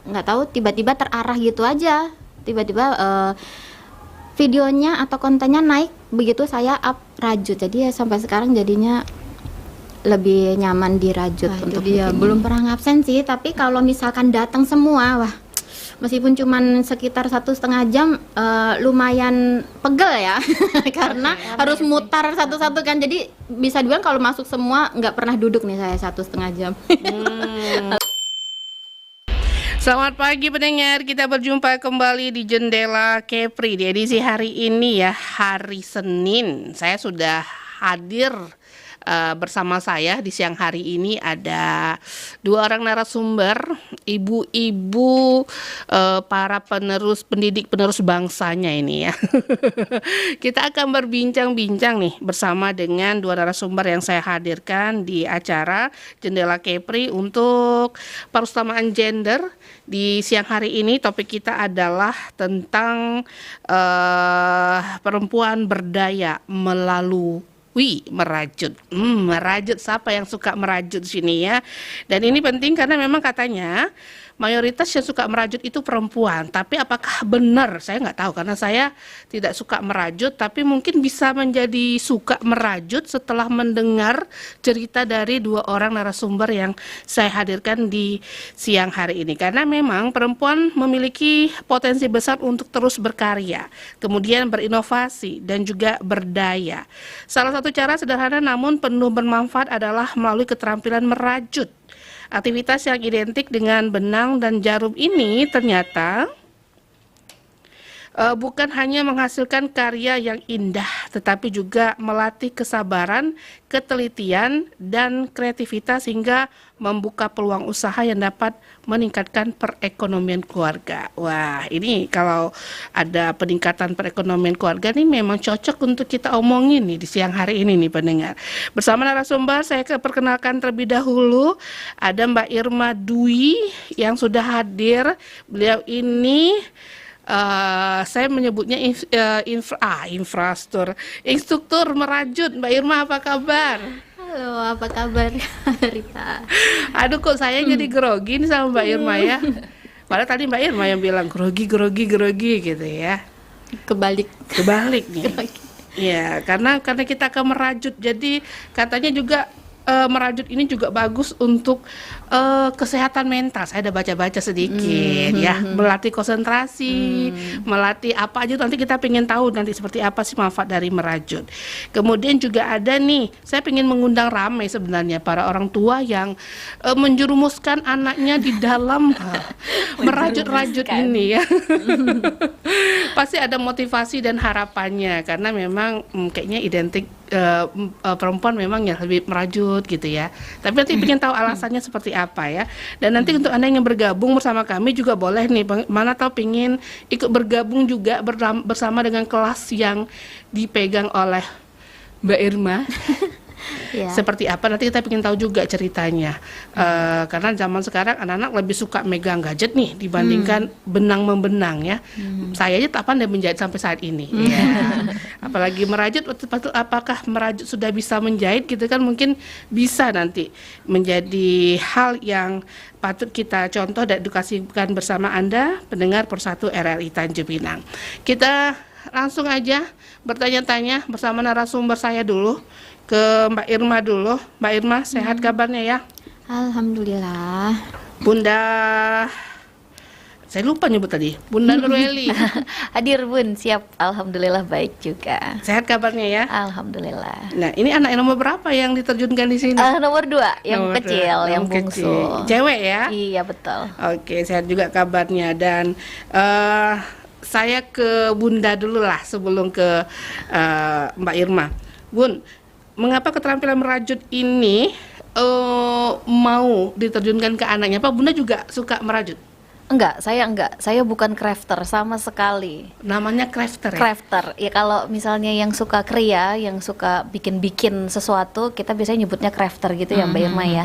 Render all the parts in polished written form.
nggak tahu tiba-tiba terarah gitu aja, tiba-tiba videonya atau kontennya naik begitu saya up rajut, jadi ya sampai sekarang jadinya lebih nyaman di rajut. Untuk dia belum pernah ngabsen sih, tapi kalau misalkan datang semua, wah meskipun cuman sekitar 1,5 jam lumayan pegel ya karena harus mutar satu-satu kan, jadi bisa dibilang kalau masuk semua nggak pernah duduk nih saya 1,5 jam. Selamat pagi pendengar, kita berjumpa kembali di Jendela Kepri di edisi hari ini ya, hari Senin. Saya sudah hadir bersama saya di siang hari ini ada 2 orang narasumber, ibu-ibu para pendidik penerus bangsanya ini ya. Kita akan berbincang-bincang nih bersama dengan 2 narasumber yang saya hadirkan di acara Jendela Kepri untuk perusamaan gender. Di siang hari ini topik kita adalah tentang perempuan berdaya melalui merajut. Merajut, siapa yang suka merajut di sini ya? Dan ini penting karena memang katanya mayoritas yang suka merajut itu perempuan. Tapi apakah benar? Saya nggak tahu karena saya tidak suka merajut. Tapi mungkin bisa menjadi suka merajut setelah mendengar cerita dari 2 orang narasumber yang saya hadirkan di siang hari ini. Karena memang perempuan memiliki potensi besar untuk terus berkarya, kemudian berinovasi dan juga berdaya. Salah satu cara sederhana namun penuh bermanfaat adalah melalui keterampilan merajut. Aktivitas yang identik dengan benang dan jarum ini ternyata bukan hanya menghasilkan karya yang indah, tetapi juga melatih kesabaran, ketelitian, dan kreativitas hingga membuka peluang usaha yang dapat meningkatkan perekonomian keluarga. Wah, ini kalau ada peningkatan perekonomian keluarga ini memang cocok untuk kita omongin nih di siang hari ini nih pendengar. Bersama narasumber saya perkenalkan terlebih dahulu ada Mbak Irma Dwi yang sudah hadir. Beliau ini saya menyebutnya instruktur merajut. Mbak Irma, apa kabar? Halo, apa kabar Rita? Aduh, kok saya jadi grogi nih sama Mbak Irma ya. Padahal tadi Mbak Irma yang bilang grogi gitu ya. Kebalik nih. Ya, karena kita akan merajut. Jadi katanya juga merajut ini juga bagus untuk kesehatan mental. Saya ada baca-baca sedikit ya, melatih konsentrasi, melatih apa aja. Nanti kita pengen tahu nanti seperti apa sih manfaat dari merajut. Kemudian juga ada nih, saya pengen mengundang ramai sebenarnya para orang tua yang menjerumuskan anaknya di dalam merajut-rajut ini ya. Pasti ada motivasi dan harapannya karena memang kayaknya identik perempuan memang ya lebih merajut gitu ya. Tapi nanti ingin tahu alasannya seperti apa ya. Dan nanti untuk Anda yang bergabung bersama kami juga boleh nih, mana tahu pingin ikut bergabung juga bersama dengan kelas yang dipegang oleh Mbak Irma. Ya. Seperti apa nanti kita ingin tahu juga ceritanya. Karena zaman sekarang anak-anak lebih suka megang gadget nih dibandingkan benang membenang ya. Saya aja tak pandai menjahit sampai saat ini ya. Apalagi merajut, apakah merajut sudah bisa menjahit gitu kan, mungkin bisa nanti menjadi hal yang patut kita contoh dan edukasikan bersama Anda pendengar Persatu RRI Tanjung Pinang. Kita langsung aja bertanya-tanya bersama narasumber saya dulu, ke Mbak Irma dulu. Mbak Irma, sehat kabarnya ya? Alhamdulillah. Bunda, saya lupa nyebut tadi, Bunda Nurweli. Hadir Bun, siap. Alhamdulillah baik juga. Sehat kabarnya ya? Alhamdulillah. Nah, ini anak yang nomor berapa yang diterjunkan di sini? Nomor 2, yang Nomor kecil, dua, yang kecil. bungsu. Cewek ya? Iya betul. Oke, sehat juga kabarnya. Dan saya ke Bunda dulu lah sebelum ke Mbak Irma. Bun, mengapa keterampilan merajut ini mau diterjunkan ke anaknya? Apa Bunda juga suka merajut? Enggak. Saya bukan crafter sama sekali. Namanya crafter ya? Crafter, ya kalau misalnya yang suka kriya, yang suka bikin-bikin sesuatu, kita biasanya nyebutnya crafter gitu ya Mbak Irma ya.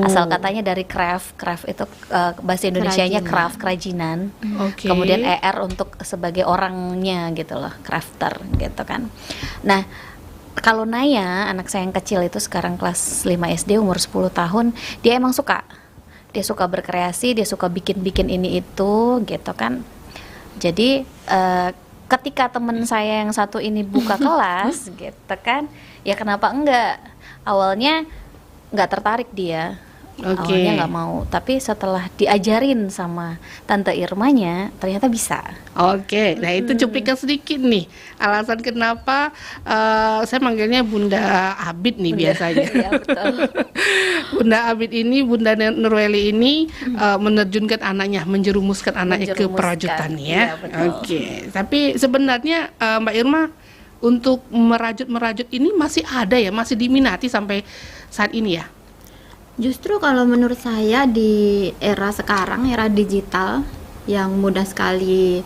Asal katanya dari craft itu bahasa Indonesianya craft, kerajinan. Kemudian ER untuk sebagai orangnya gitu loh, crafter gitu kan. Nah, kalau Naya, anak saya yang kecil itu sekarang kelas 5 SD, umur 10 tahun, dia emang suka. dia suka berkreasi, dia suka bikin-bikin ini itu gitu kan. Jadi ketika temen saya yang satu ini buka kelas gitu kan, ya kenapa enggak? Awalnya nggak tertarik dia. Awalnya nggak mau, tapi setelah diajarin sama Tante Irmanya ternyata bisa. Nah itu cuplikan sedikit nih alasan kenapa saya manggilnya Bunda Abid nih biasanya. Iya, betul. Bunda Abid ini, Bunda Nurweli ini menerjunkan anaknya, menjerumuskan anaknya ke perajutan ya. Iya, Tapi sebenarnya Mbak Irma untuk merajut ini masih ada ya, masih diminati sampai saat ini ya? Justru kalau menurut saya di era sekarang, era digital yang mudah sekali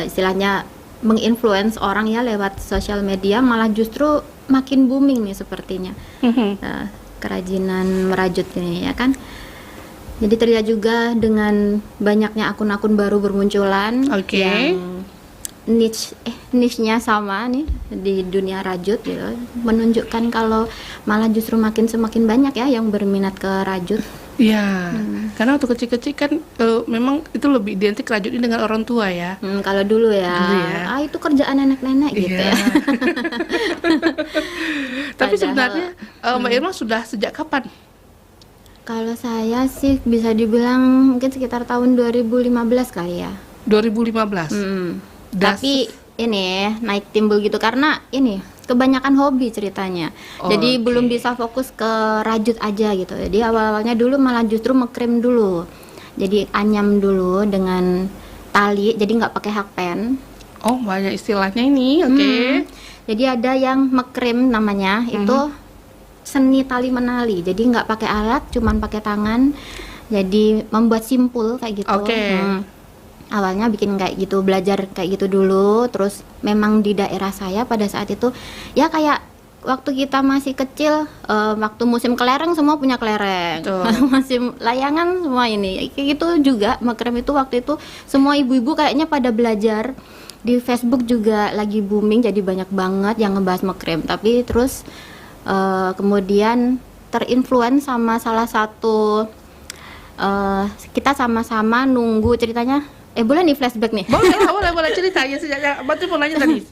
istilahnya menginfluence orang ya lewat sosial media, malah justru makin booming nih sepertinya kerajinan merajut ini ya kan. Jadi terlihat juga dengan banyaknya akun-akun baru bermunculan yang niche-nya sama nih di dunia rajut gitu, menunjukkan kalau malah justru semakin banyak ya yang berminat ke rajut. Iya, karena waktu kecil-kecil kan memang itu lebih identik rajut ini dengan orang tua ya. Kalau dulu ya, itu kerjaan nenek-nenek gitu ya. Tapi sebenarnya Mbak Irma sudah sejak kapan? Kalau saya sih bisa dibilang mungkin sekitar tahun 2015 kali ya. 2015. Tapi ini naik timbul gitu karena ini kebanyakan hobi ceritanya. Jadi belum bisa fokus ke rajut aja gitu. Jadi awalnya dulu malah justru mekrim dulu. Jadi anyam dulu dengan tali, jadi nggak pakai hakpen. Oh, banyak istilahnya ini. Jadi ada yang mekrim namanya, itu seni tali menali. Jadi nggak pakai alat, cuman pakai tangan. Jadi membuat simpul kayak gitu. Awalnya bikin kayak gitu, belajar kayak gitu dulu. Terus memang di daerah saya pada saat itu ya kayak waktu kita masih kecil, waktu musim kelereng semua punya kelereng, musim layangan semua ini kayak gitu juga. Mekrim itu waktu itu semua ibu-ibu kayaknya pada belajar. Di Facebook juga lagi booming, jadi banyak banget yang ngebahas mekrim. Tapi terus kemudian terinfluence sama salah satu, kita sama-sama nunggu ceritanya. Boleh nih flashback nih? Boleh cerita ya sejak berarti mulanya tadi.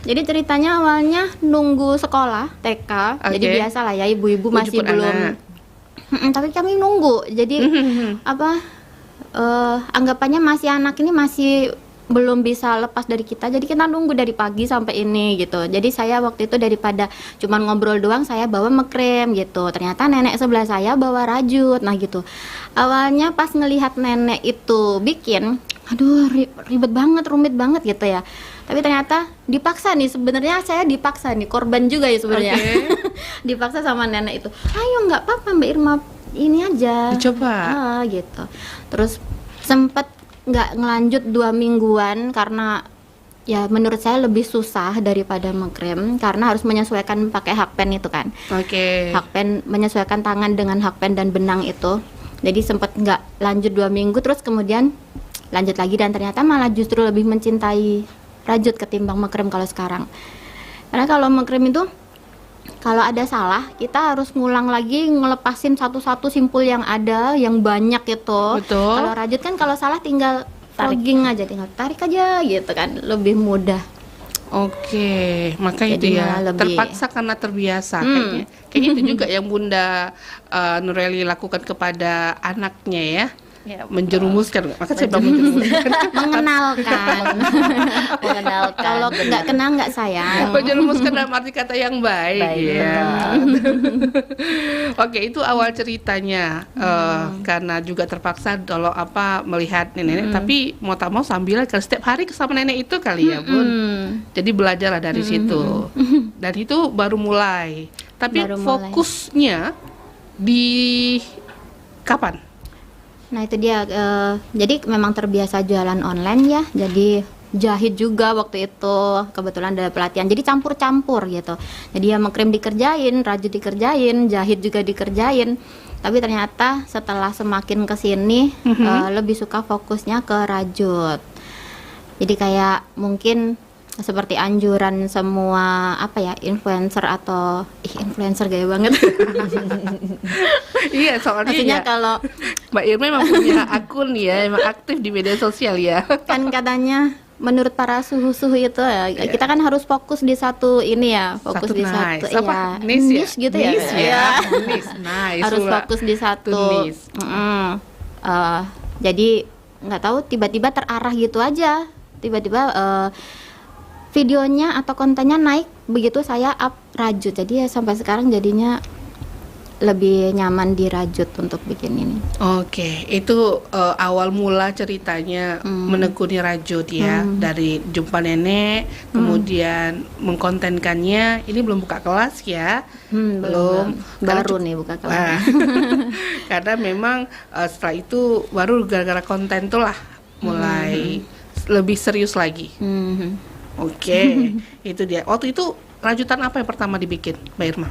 Jadi ceritanya awalnya nunggu sekolah TK, jadi biasa lah ya ibu-ibu masih belum. Tapi kami nunggu, jadi anggapannya masih anak ini masih belum bisa lepas dari kita, jadi kita nunggu dari pagi sampai ini gitu. Jadi saya waktu itu daripada cuman ngobrol doang, saya bawa mekrim gitu. Ternyata nenek sebelah saya bawa rajut, nah gitu. Awalnya pas ngelihat nenek itu bikin, aduh ribet banget, rumit banget gitu ya. Tapi ternyata dipaksa nih, sebenarnya saya dipaksa nih, korban juga ya sebenarnya. Dipaksa sama nenek itu. Ayo nggak apa-apa Mbak Irma, ini aja. Dicoba. Gitu. Terus sempet nggak ngelanjut 2 mingguan karena ya menurut saya lebih susah daripada mekrim karena harus menyesuaikan pakai hakpen itu kan. Hakpen, menyesuaikan tangan dengan hakpen dan benang itu. Jadi sempat nggak lanjut 2 minggu, terus kemudian lanjut lagi dan ternyata malah justru lebih mencintai rajut ketimbang mekrim kalau sekarang. Karena kalau mekrim itu kalau ada salah kita harus ngulang lagi, ngelepasin satu-satu simpul yang ada yang banyak itu. Kalau rajut kan kalau salah tinggal fogging aja, tinggal tarik aja gitu kan, lebih mudah. Maka jadi itu ya terpaksa karena terbiasa. Kayak itu juga yang Bunda Nurweli lakukan kepada anaknya ya. Menjerumuskan, maka saya bilang menjerumuskan. Mengenalkan. Kalau nggak kenal nggak sayang. Menjerumuskan dalam arti kata yang baik. Itu awal ceritanya. Karena juga terpaksa kalau melihat nenek, tapi mau tak mau sambil setiap hari sama nenek itu kali ya Bun. Jadi belajarlah dari situ. Dan itu baru mulai. Tapi fokusnya di kapan? Nah itu dia, jadi memang terbiasa jualan online ya, jadi jahit juga waktu itu, kebetulan ada pelatihan, jadi campur-campur gitu. Jadi ya mekrim dikerjain, rajut dikerjain, jahit juga dikerjain. Tapi ternyata setelah semakin kesini, lebih suka fokusnya ke rajut. Jadi kayak mungkin seperti anjuran semua apa ya, influencer atau influencer gaya banget. Iya, soalnya Maksudnya ya, kalau Mbak Irma memang punya akun ya, emang aktif di media sosial ya. kan katanya menurut para suhu-suhu itu ya, kita kan harus fokus di satu ini ya, fokus Satu di nice. satu Apa? ya, Niche ya? niche gitu Niche ya. ya. Niche. Nice Harus pula. fokus di satu. Niche. Jadi nggak tahu tiba-tiba terarah gitu aja, tiba-tiba videonya atau kontennya naik begitu saya up Rajut, jadi ya sampai sekarang jadinya lebih nyaman di Rajut untuk bikin ini. Oke, itu awal mula ceritanya menekuni Rajut ya, dari jumpa nenek, kemudian mengkontenkannya. Ini belum buka kelas ya, belum. Baru nih buka kelas. Nah, karena memang setelah itu baru gara-gara konten tuh lah mulai lebih serius lagi. Oke, itu dia. Waktu itu rajutan apa yang pertama dibikin, Mbak Irma?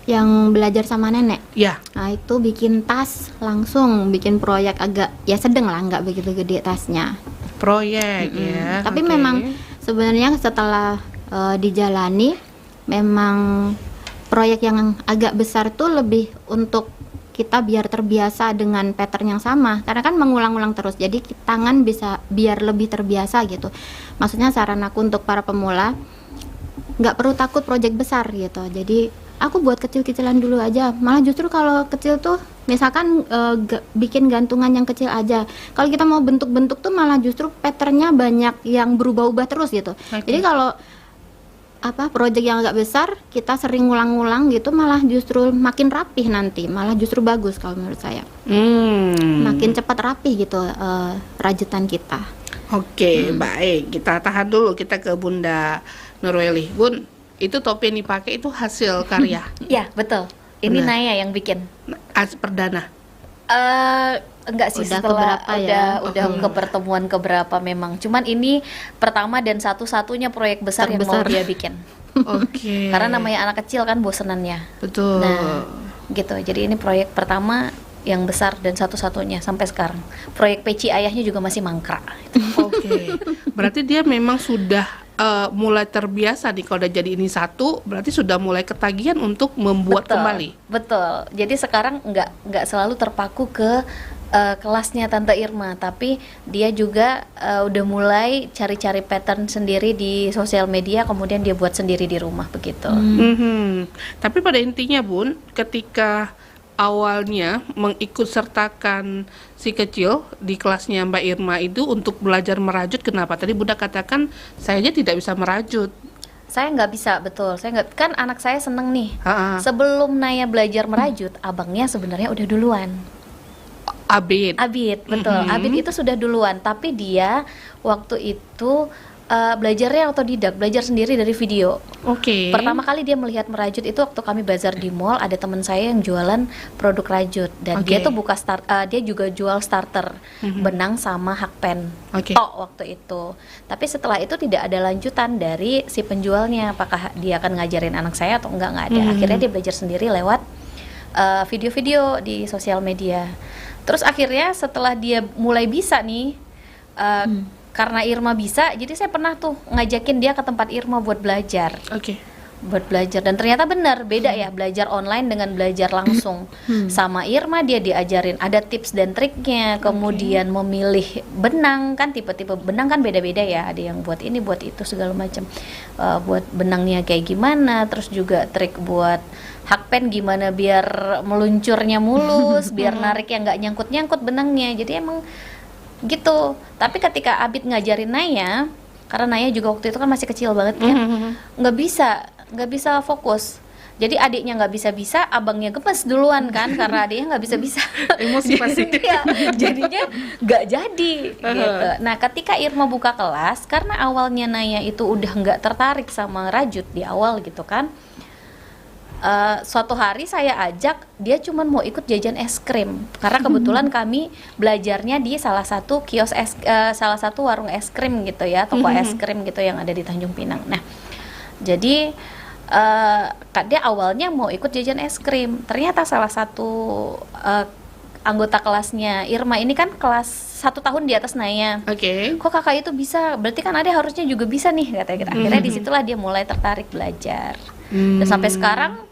Yang belajar sama nenek. Ya. Nah itu bikin tas, langsung bikin proyek agak ya sedang lah, nggak begitu gede tasnya. Proyek ya. Tapi oke. memang sebenarnya setelah dijalani, memang proyek yang agak besar tuh lebih untuk kita biar terbiasa dengan pattern yang sama, karena kan mengulang-ulang terus, jadi tangan bisa biar lebih terbiasa gitu. Maksudnya saran aku untuk para pemula, nggak perlu takut proyek besar gitu. Jadi aku buat kecil-kecilan dulu aja. Malah justru kalau kecil tuh misalkan bikin gantungan yang kecil aja. Kalau kita mau bentuk-bentuk tuh malah justru patternnya banyak yang berubah-ubah terus gitu. Jadi kalau proyek yang agak besar kita sering ngulang-ngulang gitu, malah justru makin rapih nanti. Malah justru bagus kalau menurut saya. Makin cepat rapih gitu rajutan kita. Oke, baik. Kita tahan dulu, kita ke Bunda Nurweli. Bun, itu topi yang dipakai itu hasil karya? Ya, betul. Ini Benar. Naya yang bikin. Perdana? Enggak sih, Udah setelah keberapa ya? udah ke pertemuan keberapa memang. Cuman ini pertama dan satu-satunya proyek besar yang mau Terbesar. dia bikin. Oke. Karena namanya anak kecil kan bosenannya. Betul. Nah, gitu. Jadi ini proyek pertama yang besar dan satu-satunya sampai sekarang. Proyek peci ayahnya juga masih mangkrak. Oke. Berarti dia memang sudah mulai terbiasa nih, kalau udah jadi ini satu, berarti sudah mulai ketagihan untuk membuat kembali. Betul. Jadi sekarang nggak selalu terpaku ke kelasnya Tante Irma, tapi dia juga udah mulai cari-cari pattern sendiri di sosial media, kemudian dia buat sendiri di rumah begitu. Tapi pada intinya Bun, ketika awalnya mengikut sertakan si kecil di kelasnya Mbak Irma itu untuk belajar merajut, kenapa? Tadi Bunda katakan saya aja tidak bisa merajut. Saya nggak bisa, betul. Saya nggak, kan anak saya seneng nih. Ha-ha. Sebelum Naya belajar merajut, abangnya sebenarnya udah duluan. Abid. Abid, betul. Abid itu sudah duluan, tapi dia waktu itu belajarnya otodidak, belajar sendiri dari video. Oke. Pertama kali dia melihat merajut itu waktu kami bazar di mall, ada teman saya yang jualan produk rajut dan dia tuh dia juga jual starter benang sama hakpen. Tok waktu itu. Tapi setelah itu tidak ada lanjutan dari si penjualnya, apakah dia akan ngajarin anak saya atau enggak, nggak ada. Akhirnya dia belajar sendiri lewat video-video di sosial media. Terus akhirnya setelah dia mulai bisa nih, karena Irma bisa, jadi saya pernah tuh ngajakin dia ke tempat Irma buat belajar. Buat belajar, dan ternyata benar, beda ya belajar online dengan belajar langsung. Sama Irma dia diajarin ada tips dan triknya, kemudian memilih benang, kan tipe-tipe benang kan beda-beda ya, ada yang buat ini, buat itu segala macam. Buat benangnya kayak gimana, terus juga trik buat hakpen gimana biar meluncurnya mulus, biar nariknya nggak nyangkut-nyangkut benangnya. Jadi emang gitu. Tapi ketika Abid ngajarin Naya, karena Naya juga waktu itu kan masih kecil banget kan, nggak bisa fokus. Jadi adiknya nggak bisa, abangnya gemes duluan kan, karena adiknya nggak bisa. Emosi pasti. Ya, jadinya nggak jadi gitu. Nah ketika Irma buka kelas, karena awalnya Naya itu udah nggak tertarik sama rajut di awal gitu kan, suatu hari saya ajak dia cuman mau ikut jajan es krim karena kebetulan kami belajarnya di salah satu salah satu warung es krim gitu ya, toko es krim gitu yang ada di Tanjung Pinang. Nah jadi dia awalnya mau ikut jajan es krim, ternyata salah satu anggota kelasnya Irma ini kan kelas 1 tahun di atas Naya. Oke. Kok kakak itu bisa? Berarti kan Ade harusnya juga bisa nih katanya gitu. Akhirnya disitulah dia mulai tertarik belajar. Dan sampai sekarang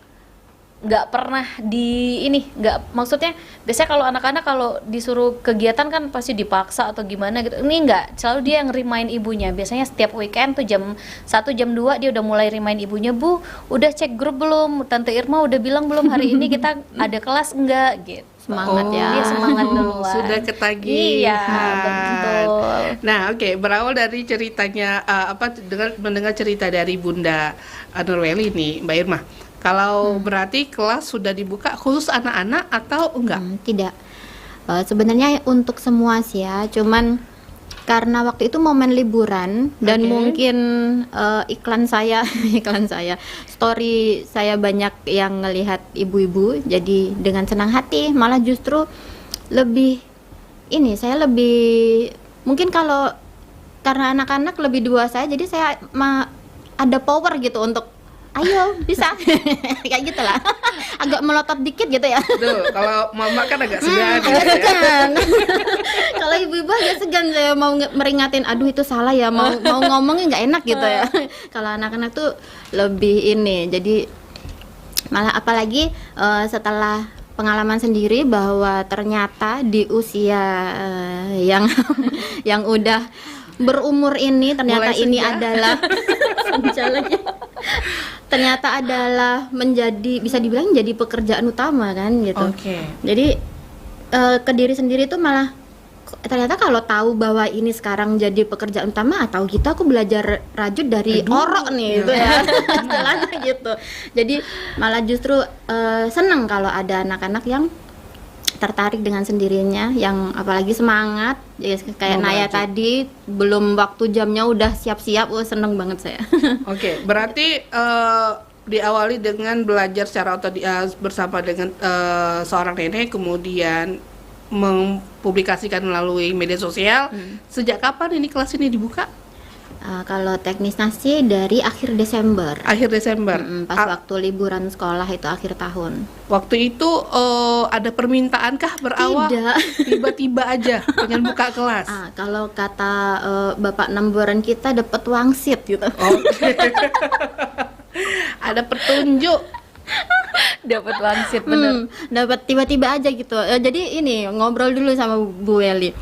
nggak pernah nggak, maksudnya biasanya kalau anak-anak kalau disuruh kegiatan kan pasti dipaksa atau gimana gitu. Ini nggak, selalu dia yang remind ibunya. Biasanya setiap weekend tuh jam 1 jam 2 dia udah mulai remind ibunya, Bu udah cek grup belum, Tante Irma udah bilang belum hari ini kita ada kelas enggak gitu. Semangat ya. Dia semangat duluan. Sudah ketagihan. Iya, betul. Nah, oke, berawal dari ceritanya mendengar cerita dari Bunda Nurweli nih, Mbak Irma. Kalau berarti kelas sudah dibuka khusus anak-anak atau enggak? Tidak. Sebenarnya untuk semua sih ya, cuman karena waktu itu momen liburan dan mungkin iklan saya, story saya banyak yang ngelihat ibu-ibu, jadi dengan senang hati malah justru saya lebih mungkin kalau karena anak-anak lebih dewasa, jadi saya ada power gitu untuk ayo bisa kayak gitulah, agak melotot dikit gitu ya. Tuh, kalau mama kan agak segan. Kalau ibu-ibu agak segan, saya mau meringatin, aduh itu salah ya, mau ngomongnya nggak enak gitu ya. Kalau anak-anak tuh lebih jadi malah apalagi setelah pengalaman sendiri bahwa ternyata di usia yang udah berumur ini ternyata ini adalah ternyata adalah bisa dibilang menjadi pekerjaan utama kan gitu. Jadi ke diri sendiri tuh malah ternyata kalau tahu bahwa ini sekarang jadi pekerjaan utama, atau gitu aku belajar rajut dari orok nih gitu ya. Istilahnya gitu. Jadi malah justru seneng kalau ada anak-anak yang tertarik dengan sendirinya, yang apalagi semangat ya, kayak Naya tadi belum waktu jamnya udah siap-siap, seneng banget saya. Oke, berarti diawali dengan belajar secara bersama dengan seorang nenek, kemudian mempublikasikan melalui media sosial. Sejak kapan ini kelas ini dibuka? Kalau teknisnya sih dari akhir Desember. Akhir Desember. Pas waktu liburan sekolah itu akhir tahun. Waktu itu ada permintaankah berawal? Tidak. Tiba-tiba aja pengen buka kelas. Kalau kata Bapak Namboran kita dapat wangsit gitu. Ada petunjuk. Dapat wangsit bener. Dapat tiba-tiba aja gitu. Jadi ini ngobrol dulu sama Bu Weli.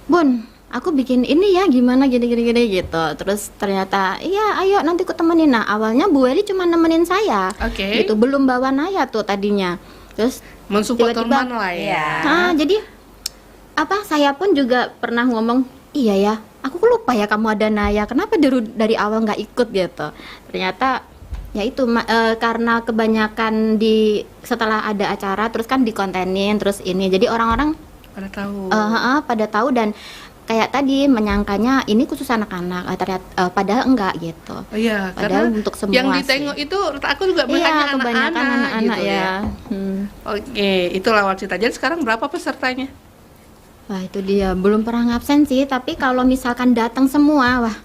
Bun, aku bikin ini ya, gimana gini gitu. Terus ternyata iya ayo nanti aku temenin. Nah awalnya Bu Weli cuma nemenin saya. Gitu, belum bawa Naya tuh tadinya. Terus mensupport teman lah ya. Jadi saya pun juga pernah ngomong, iya ya, aku lupa ya kamu ada Naya, kenapa dari awal nggak ikut gitu. Ternyata ya itu karena kebanyakan setelah ada acara terus kan dikontenin terus ini, jadi orang-orang pada tahu. Pada tahu dan kayak tadi menyangkanya ini khusus anak-anak, ternyata padahal enggak gitu. Iya, padahal karena untuk semua yang ditengok itu aku juga banyak anak-anak gitu ya. Oke, itu lawat cerita. Jadi sekarang berapa pesertanya? Wah itu dia, belum pernah ngabsen sih, tapi kalau misalkan datang semua, wah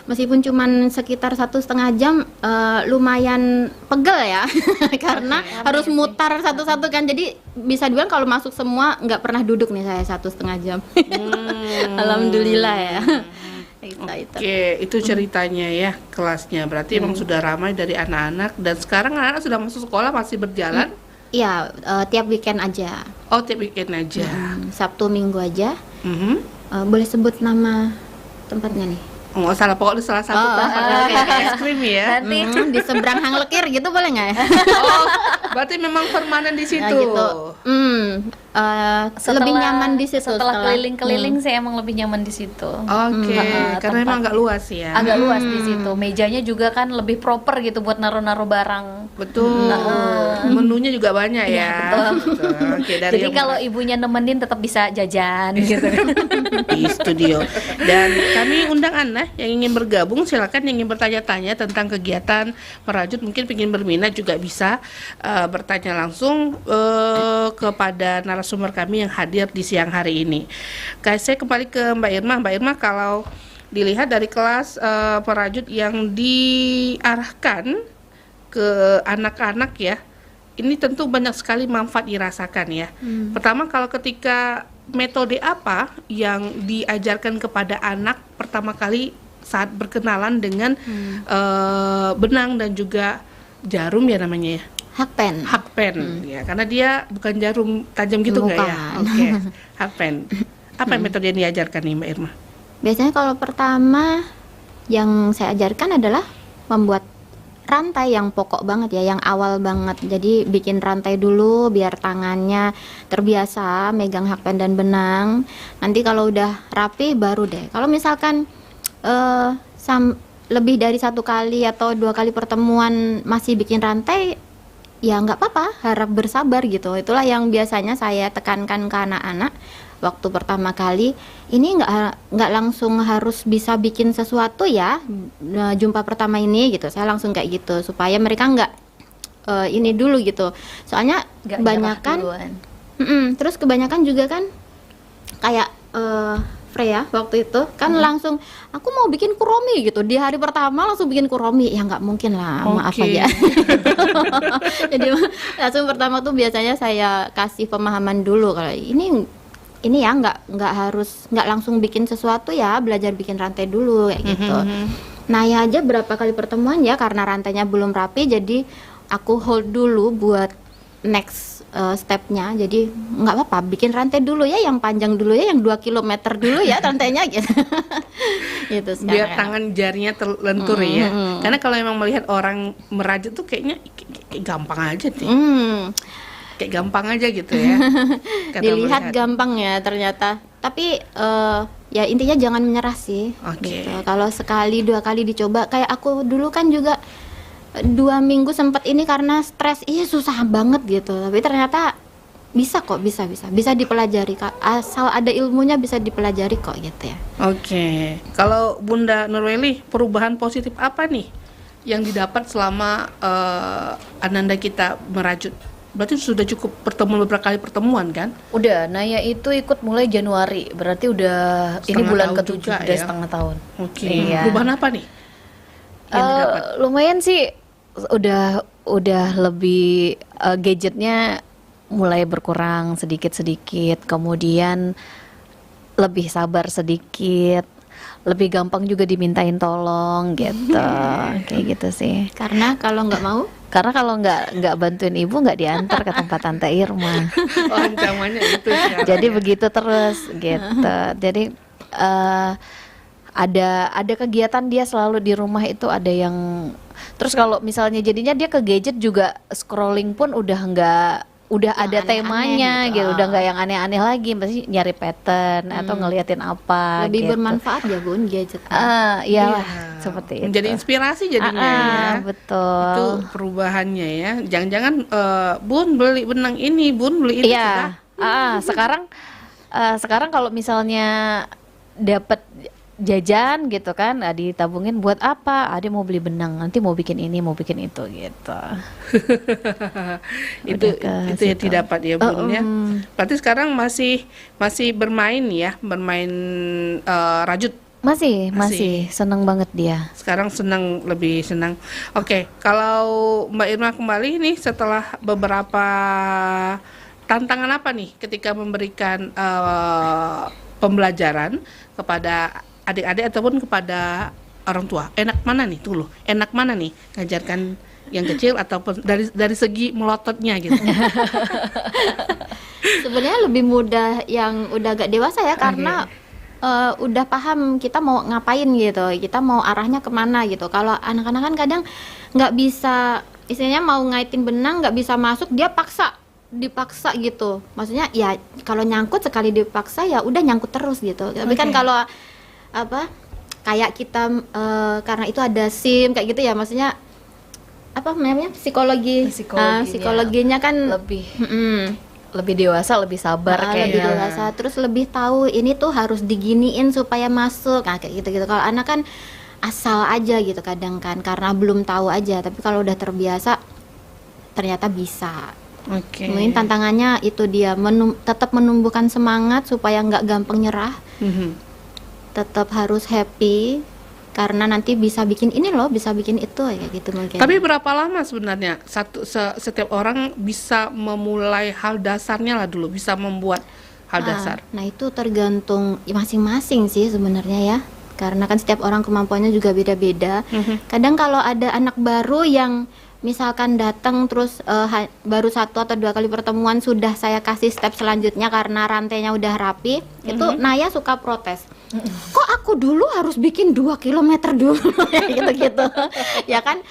meskipun cuman sekitar 1,5 jam, lumayan pegel ya. Karena harus mutar satu-satu kan, jadi bisa dibilang kalau masuk semua nggak pernah duduk nih saya 1,5 jam. Alhamdulillah ya. Oke, itu ceritanya ya kelasnya. Berarti emang sudah ramai dari anak-anak, dan sekarang anak-anak sudah masuk sekolah, masih berjalan? Iya, tiap weekend aja. Oh, tiap weekend aja. Sabtu Minggu aja. Boleh sebut nama tempatnya nih? Nggak salah, pokoknya salah satu tempat es krim ya. Nanti di seberang Hang Lekir gitu boleh nggak ya? Oh, berarti memang permanen di situ. Gitu. Lebih nyaman di situ. Setelah keliling-keliling saya emang lebih nyaman di situ. Oke, karena emang agak luas ya. Agak luas di situ. Mejanya juga kan lebih proper gitu buat naruh-naruh barang. Betul. Menunya juga banyak ya. Betul. Oke, jadi kalau ibunya nemenin tetap bisa jajan gitu di studio. Dan kami undang Anda yang ingin bergabung, silakan. Yang ingin bertanya-tanya tentang kegiatan merajut, mungkin ingin berminat juga bisa bertanya langsung kepada narasumber kami yang hadir di siang hari ini. Saya kembali ke Mbak Irma. Mbak Irma, kalau dilihat dari kelas merajut yang diarahkan ke anak-anak ya, ini tentu banyak sekali manfaat dirasakan ya. Pertama, kalau ketika metode apa yang diajarkan kepada anak pertama kali saat berkenalan dengan benang dan juga jarum ya namanya ya. Hakpen ya, karena dia bukan jarum tajam gitu nggak ya? Oke. Hakpen. Apa metode yang diajarkan nih Mbak Irma? Biasanya kalau pertama yang saya ajarkan adalah membuat rantai yang pokok banget ya, yang awal banget. Jadi bikin rantai dulu biar tangannya terbiasa megang hakpen dan benang. Nanti kalau udah rapi baru deh. Kalau misalkan lebih dari 1 kali atau 2 kali pertemuan masih bikin rantai, ya nggak apa-apa, harap bersabar gitu. Itulah yang biasanya saya tekankan ke anak-anak waktu pertama kali. Ini nggak langsung harus bisa bikin sesuatu ya, jumpa pertama ini gitu. Saya langsung kayak gitu supaya mereka nggak ini dulu gitu. Soalnya kebanyakan terus kebanyakan juga kan kayak Freya waktu itu kan langsung aku mau bikin kuromi gitu, di hari pertama langsung bikin kuromi, ya nggak mungkin lah, maaf aja. Jadi langsung pertama tuh biasanya saya kasih pemahaman dulu kalau ini ya nggak langsung bikin sesuatu ya, belajar bikin rantai dulu kayak gitu. Nah ya aja berapa kali pertemuan ya, karena rantainya belum rapi jadi aku hold dulu buat next stepnya. Jadi nggak apa-apa, bikin rantai dulu ya, yang panjang dulu ya, yang 2 kilometer dulu ya rantainya gitu. Gitu sekarang. Biar tangan jarinya terlentur ya. Karena kalau emang melihat orang merajut tuh kayaknya kayak gampang aja deh. Kayak gampang aja gitu ya. Dilihat gampang ya ternyata. Tapi ya intinya jangan menyerah sih. Gitu. Kalau sekali 2 kali dicoba, kayak aku dulu kan juga 2 minggu sempat ini karena stres, susah banget gitu. Tapi ternyata bisa kok, bisa dipelajari, asal ada ilmunya bisa dipelajari kok gitu ya. Kalau Bunda Nurweli, perubahan positif apa nih yang didapat selama Ananda kita merajut? Berarti sudah cukup beberapa kali pertemuan kan? Udah, Naya itu ikut mulai Januari, berarti udah ini bulan ke-7, udah setengah tahun. Iya. Perubahan apa nih? Lumayan sih, udah lebih gadgetnya mulai berkurang sedikit-sedikit, kemudian lebih sabar sedikit, lebih gampang juga dimintain tolong gitu. Kayak gitu sih. Karena kalau nggak mau? Karena kalau nggak bantuin ibu nggak diantar ke tempat Tante Irma. Ancamannya itu sih. Jadi begitu terus gitu. Jadi ada kegiatan dia selalu di rumah itu ada yang, terus kalau misalnya jadinya dia ke gadget juga scrolling pun udah ada temanya gitu, udah nggak yang aneh-aneh lagi, pasti nyari pattern atau ngeliatin apa. Lebih gitu. bermanfaat ya Bun gadget. Iyalah, seperti itu. Menjadi inspirasi jadinya ya. Betul. Itu perubahannya ya. Jangan-jangan Bun beli benang ini, Bun beli itu. Iya. Sekarang kalau misalnya dapat jajan gitu kan, ditabungin buat apa? Dia mau beli benang, nanti mau bikin ini, mau bikin itu gitu. itu yang didapat ya Bun ya. Berarti sekarang masih bermain ya, rajut. Masih senang banget dia. Sekarang lebih senang. Kalau Mbak Irma kembali nih setelah beberapa tantangan apa nih ketika memberikan pembelajaran kepada adik-adik ataupun kepada orang tua? Enak mana nih ngajarkan yang kecil ataupun dari segi melototnya gitu? Sebenarnya lebih mudah yang udah agak dewasa ya, karena udah paham kita mau ngapain gitu, kita mau arahnya kemana gitu. Kalau anak-anak kan kadang nggak bisa, istilahnya mau ngaitin benang nggak bisa masuk, dia dipaksa gitu. Maksudnya ya kalau nyangkut sekali dipaksa ya udah nyangkut terus gitu. Tapi kan kalau kayak kita karena itu ada SIM kayak gitu ya, maksudnya apa namanya, psikologinya kan lebih dewasa, lebih sabar kayaknya. Lebih dewasa, terus lebih tahu ini tuh harus diginiin supaya masuk. Nah kayak gitu. Kalau anak kan asal aja gitu kadang kan, karena belum tahu aja. Tapi kalau udah terbiasa ternyata bisa. Mungkin tantangannya itu dia tetap menumbuhkan semangat supaya nggak gampang nyerah. Tetap harus happy, karena nanti bisa bikin ini loh, bisa bikin itu kayak gitu mungkin. Tapi berapa lama sebenarnya setiap orang bisa memulai hal dasarnya lah dulu, bisa membuat hal dasar? Nah itu tergantung masing-masing sih sebenarnya ya, karena kan setiap orang kemampuannya juga beda-beda. Kadang kalau ada anak baru yang misalkan datang terus baru 1 atau 2 kali pertemuan sudah saya kasih step selanjutnya karena rantainya udah rapi, itu Naya suka protes. Kok aku dulu harus bikin 2 kilometer dulu gitu-gitu. Ya kan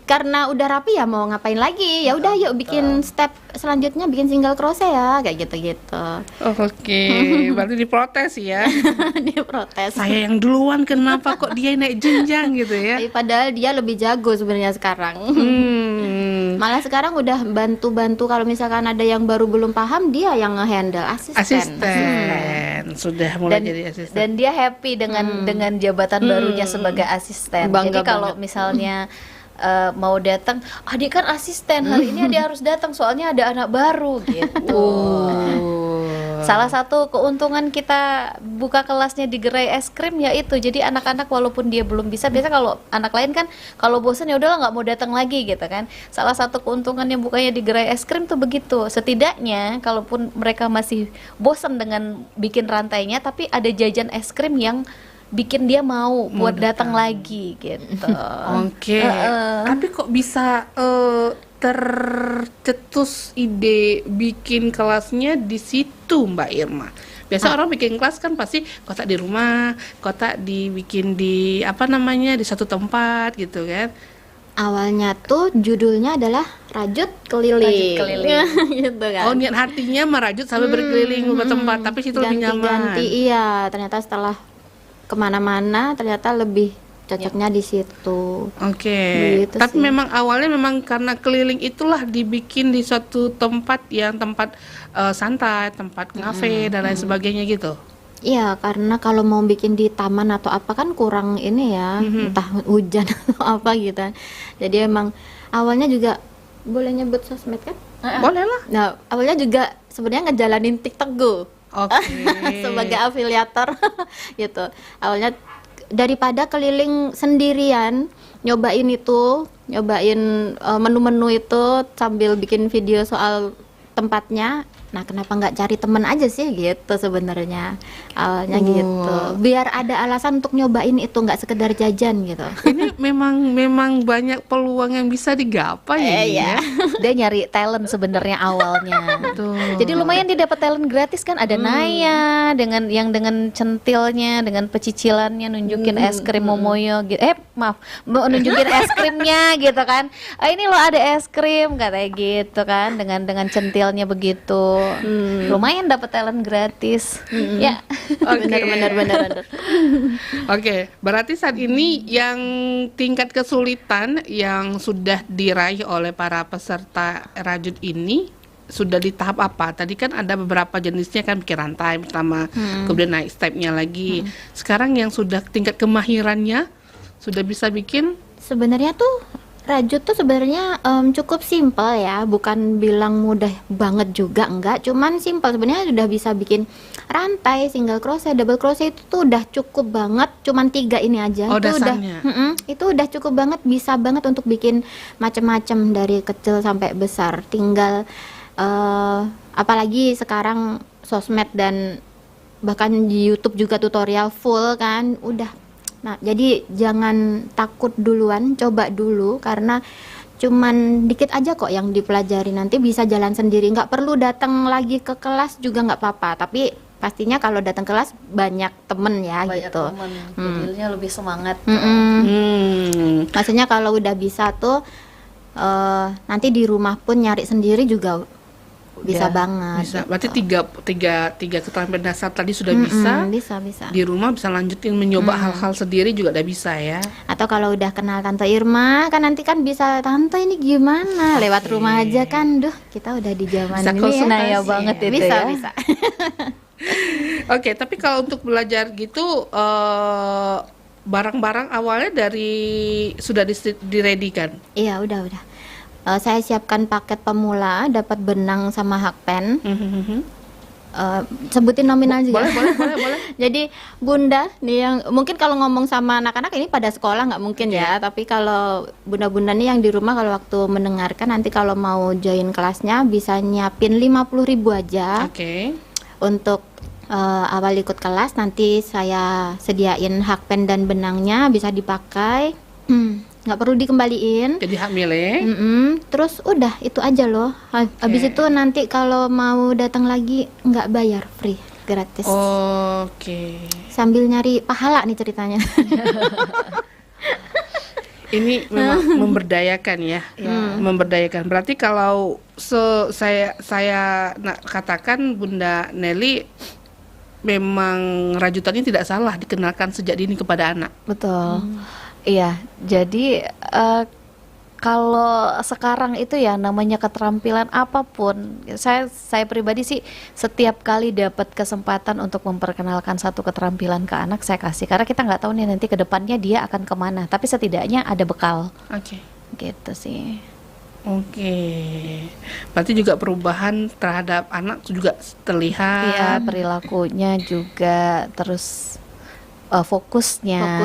karena udah rapi ya mau ngapain lagi? Ya udah yuk bikin step selanjutnya, bikin single crochet ya, kayak gitu-gitu. Oke, berarti diprotes ya. Diprotes. Saya yang duluan, kenapa kok dia naik jenjang gitu ya? Padahal dia lebih jago sebenarnya sekarang. Malah sekarang udah bantu-bantu kalau misalkan ada yang baru belum paham, dia yang nge-handle, asisten. Sudah mulai jadi asisten. Dan dia happy dengan jabatan barunya sebagai asisten. Bangga jadi kalau banget. misalnya mau datang, adik kan asisten, hari ini adik harus datang soalnya ada anak baru gitu. Salah satu keuntungan kita buka kelasnya di gerai es krim ya itu. Jadi anak-anak walaupun dia belum bisa, biasa kalau anak lain kan kalau bosan ya udahlah nggak mau datang lagi gitu kan. Salah satu keuntungannya bukanya di gerai es krim tuh begitu. Setidaknya kalaupun mereka masih bosan dengan bikin rantainya, tapi ada jajan es krim yang bikin dia mau buat datang lagi gitu. Oke. Tapi kok bisa tercetus ide bikin kelasnya di situ, Mbak Irma? Biasa orang bikin kelas kan pasti kotak di rumah, kotak dibikin di di satu tempat gitu kan. Awalnya tuh judulnya adalah Rajut Keliling. Rajut Keliling. Gitu kan. Oh, niat hatinya merajut sampai berkeliling beberapa tempat, tapi situ lebih nyaman. Ganti-ganti, iya. Ternyata setelah kemana-mana ternyata lebih cocoknya di situ. Oke. Gitu Tapi sih. memang awalnya memang karena keliling itulah dibikin di suatu tempat yang tempat santai, tempat ngafe dan lain sebagainya gitu. Iya, karena kalau mau bikin di taman atau apa kan kurang ini ya, entah hujan atau apa gitu kan. Jadi emang awalnya juga boleh nyebut sosmed kan? Boleh lah. Nah, awalnya juga sebenarnya ngejalanin TikTok Go. Oke. Sebagai afiliator gitu. Awalnya daripada keliling sendirian nyobain menu-menu itu sambil bikin video soal tempatnya. Nah, kenapa nggak cari temen aja sih gitu sebenarnya awalnya gitu. Biar ada alasan untuk nyobain itu, nggak sekedar jajan gitu. Ini memang banyak peluang yang bisa digapai ya. Dia nyari talent sebenarnya awalnya. Betul. Jadi lumayan dia dapat talent gratis kan, ada Naya dengan centilnya, dengan pecicilannya nunjukin es krim Momoyo gitu. Nunjukin es krimnya gitu kan. Ini lo ada es krim katanya gitu kan, dengan centilnya begitu. Lumayan dapat talent gratis. Ya. Oke. Benar. Oke, berarti saat ini yang tingkat kesulitan yang sudah diraih oleh para peserta rajut ini sudah di tahap apa? Tadi kan ada beberapa jenisnya kan, bikin rantai pertama, kemudian naik stepnya lagi. Sekarang yang sudah tingkat kemahirannya sudah bisa bikin? Sebenarnya tuh rajut tuh sebenarnya cukup simpel ya, bukan bilang mudah banget juga, enggak, cuman simpel sebenarnya. Sudah bisa bikin rantai, single crochet, double crochet, itu tuh udah cukup banget, cuman 3 ini aja. Oh, itu dasarnya. Itu udah cukup banget, bisa banget untuk bikin macam-macam dari kecil sampai besar. Tinggal apalagi sekarang sosmed dan bahkan di YouTube juga tutorial full kan, udah. Nah, jadi jangan takut duluan, coba dulu, karena cuman dikit aja kok yang dipelajari, nanti bisa jalan sendiri, nggak perlu datang lagi ke kelas juga nggak apa-apa, tapi pastinya kalau datang kelas banyak temen ya, Banyak gitu. teman, jadinya lebih semangat. Maksudnya kalau udah bisa tuh nanti di rumah pun nyari sendiri juga bisa banget. Bisa. Gitu. Berarti tiga keterampilan dasar tadi sudah bisa. Bisa. Di rumah bisa lanjutin mencoba hal-hal sendiri juga udah bisa ya. Atau kalau udah kenal Tante Irma kan nanti kan bisa, Tante ini gimana, lewat rumah aja kan. Duh, kita udah di zaman Bisa ini konsultasi. Naya banget itu bisa, ya. bisa. Oke, tapi kalau untuk belajar gitu barang-barang awalnya sudah diredikan. Iya, udah. Saya siapkan paket pemula, dapat benang sama hakpen. Sebutin nominal juga. Boleh. Jadi bunda nih yang mungkin kalau ngomong sama anak-anak ini pada sekolah nggak mungkin ya, tapi kalau bunda-bunda nih yang di rumah kalau waktu mendengarkan nanti kalau mau join kelasnya bisa nyiapin 50.000 aja. Untuk awal ikut kelas nanti saya sediain hakpen dan benangnya bisa dipakai. Nggak perlu dikembaliin. Jadi hak milik. Terus udah itu aja loh. Habis itu nanti kalau mau datang lagi nggak bayar, free, gratis. Sambil nyari pahala nih ceritanya. Ini memang memberdayakan ya, memberdayakan. Berarti kalau saya katakan Bunda Nelly memang rajutannya tidak salah dikenalkan sejak dini kepada anak. Betul. Iya, jadi kalau sekarang itu ya namanya keterampilan apapun, saya pribadi sih setiap kali dapat kesempatan untuk memperkenalkan satu keterampilan ke anak saya kasih, karena kita nggak tahu nih nanti ke depannya dia akan kemana, tapi setidaknya ada bekal. Gitu sih. Berarti juga perubahan terhadap anak juga terlihat. Iya, perilakunya juga, terus fokusnya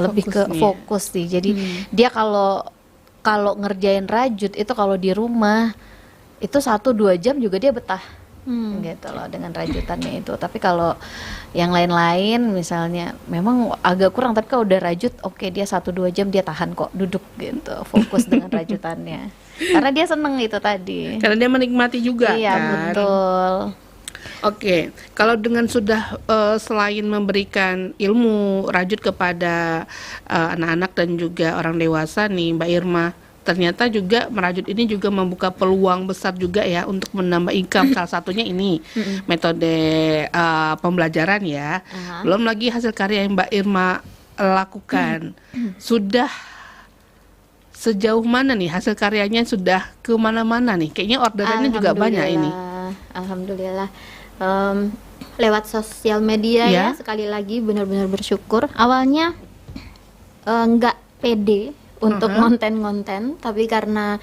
lebih ke fokus sih. Jadi dia kalau ngerjain rajut itu kalau di rumah itu 1-2 jam juga dia betah. Gitu loh dengan rajutannya itu. Tapi kalau yang lain-lain misalnya memang agak kurang, tapi kalau udah rajut dia 1-2 jam dia tahan kok duduk gitu, fokus dengan rajutannya. Karena dia seneng itu tadi. Karena dia menikmati juga. Iya, kan? Betul. Kalau dengan sudah selain memberikan ilmu rajut kepada anak-anak dan juga orang dewasa nih Mbak Irma, ternyata juga merajut ini juga membuka peluang besar juga ya untuk menambah income. Salah satunya ini metode pembelajaran ya. Belum lagi hasil karya yang Mbak Irma lakukan. Sudah sejauh mana nih hasil karyanya, sudah ke mana-mana nih? Kayaknya orderannya juga banyak ini. Alhamdulillah. Lewat sosial media ya, sekali lagi benar-benar bersyukur. Awalnya nggak pede untuk ngonten-ngonten, tapi karena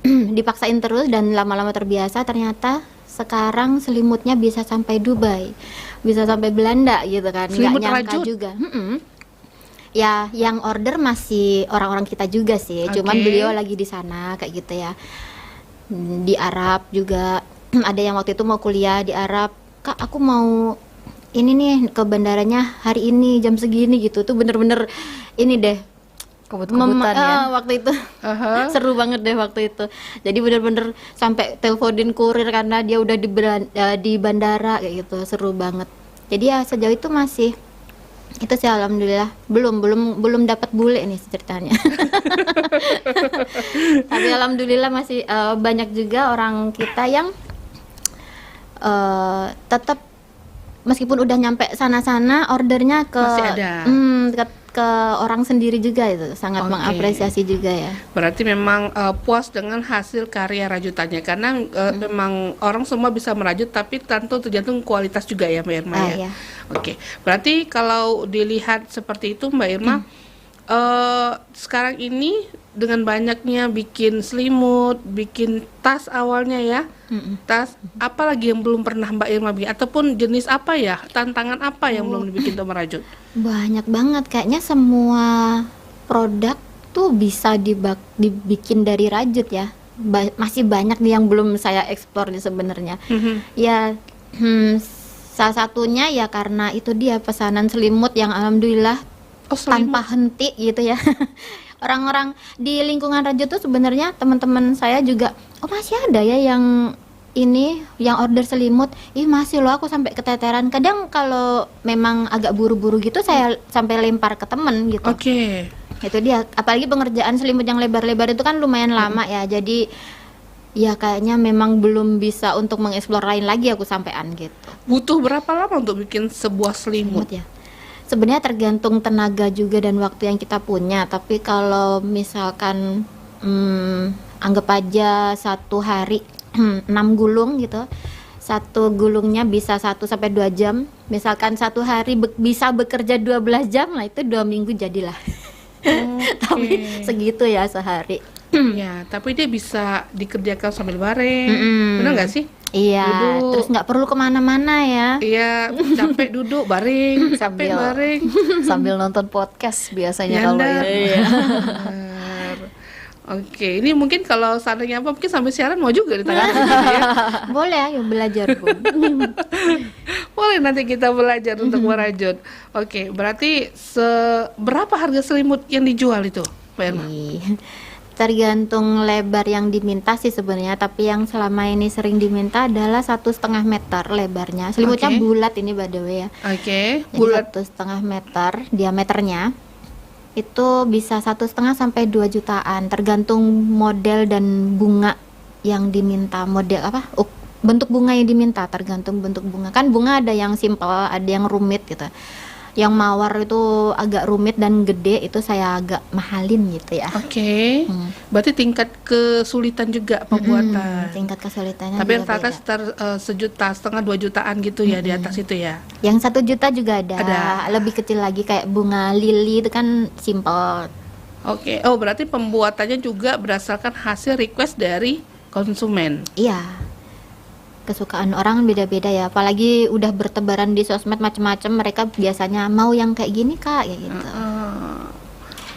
dipaksain terus dan lama-lama terbiasa, ternyata sekarang selimutnya bisa sampai Dubai, bisa sampai Belanda gitu kan. Nggak nyangka juga. Ya, yang order masih orang-orang kita juga sih, cuman beliau lagi di sana kayak gitu ya. Di Arab juga ada yang waktu itu mau kuliah di Arab, Kak aku mau ini nih ke bandaranya hari ini jam segini gitu. Tuh bener-bener ini deh kebut-kebutan ya waktu itu. Seru banget deh waktu itu. Jadi bener-bener sampai teleponin kurir karena dia udah di bandara kayak gitu. Seru banget. Jadi ya sejauh itu masih itu sih alhamdulillah belum dapat bule nih ceritanya. Tapi alhamdulillah masih banyak juga orang kita yang tetap meskipun udah nyampe sana-sana ordernya masih ada. Ke orang sendiri juga, itu sangat mengapresiasi juga ya. Berarti memang puas dengan hasil karya rajutannya, karena memang orang semua bisa merajut, tapi tentu tergantung kualitas juga ya Mbak Irma ya. Berarti kalau dilihat seperti itu Mbak Irma, sekarang ini dengan banyaknya bikin selimut, bikin tas awalnya ya, tas, apalagi yang belum pernah Mbak Irma bikin, ataupun jenis apa ya, tantangan apa yang belum dibikin untuk merajut? Banyak banget, kayaknya semua produk tuh bisa dibikin dari rajut ya. Masih banyak nih yang belum saya eksplor nih sebenarnya. Ya, salah satunya ya karena itu dia pesanan selimut yang alhamdulillah tanpa henti gitu ya. Orang-orang di lingkungan rajut tuh sebenarnya teman-teman saya juga, masih ada ya yang ini yang order selimut. Masih loh, aku sampai keteteran. Kadang kalau memang agak buru-buru gitu saya sampai lempar ke temen gitu. Itu dia, apalagi pengerjaan selimut yang lebar-lebar itu kan lumayan lama ya. Jadi ya kayaknya memang belum bisa untuk mengeksplor lain lagi aku sampean gitu. Butuh berapa lama untuk bikin sebuah selimut ya? Sebenarnya tergantung tenaga juga dan waktu yang kita punya. Tapi kalau misalkan anggap aja satu hari 6 gulung gitu, satu gulungnya bisa 1-2 jam. Misalkan satu hari bisa bekerja 12 jam, lah itu 2 minggu jadilah. Tapi segitu ya sehari. Ya, tapi dia bisa dikerjakan sambil bareng, benar nggak sih? Iya, Duduk. terus nggak perlu kemana-mana ya. Iya, capek duduk baring, capek Sambil- baring. Sambil nonton podcast biasanya kalau Nyandar. ya. Benar. Oke, ini mungkin kalau seandainya apa mungkin sambil siaran mau juga di tengah ya. Boleh ayo belajar Bun. Boleh nanti kita belajar untuk merajut. Oke, berarti berapa harga selimut yang dijual itu, Mbak Irma? Tergantung lebar yang diminta sih sebenarnya, tapi yang selama ini sering diminta adalah 1,5 meter lebarnya. Selimutnya Oke. bulat ini by the way ya. Oke, Jadi bulat. 1,5 meter diameternya. Itu bisa 1,5 sampai 2 jutaan, tergantung model dan bunga yang diminta. Model apa? Bentuk bunga yang diminta, tergantung bentuk bunga. Kan bunga ada yang simpel, ada yang rumit gitu. Yang mawar itu agak rumit dan gede, itu saya agak mahalin gitu ya. Oke. Berarti tingkat kesulitan juga pembuatan. Tingkat kesulitannya Tapi juga rata-rata beda. sekitar 1,5 juta, 2 jutaan gitu ya di atas itu ya. Yang 1 juta juga ada. Ada. Lebih kecil lagi kayak bunga lili itu kan simple. Oke. Oh, berarti pembuatannya juga berdasarkan hasil request dari konsumen. Iya. Kesukaan orang beda-beda ya. Apalagi udah bertebaran di sosmed macam-macam, mereka biasanya mau yang kayak gini Kak, kayak gitu.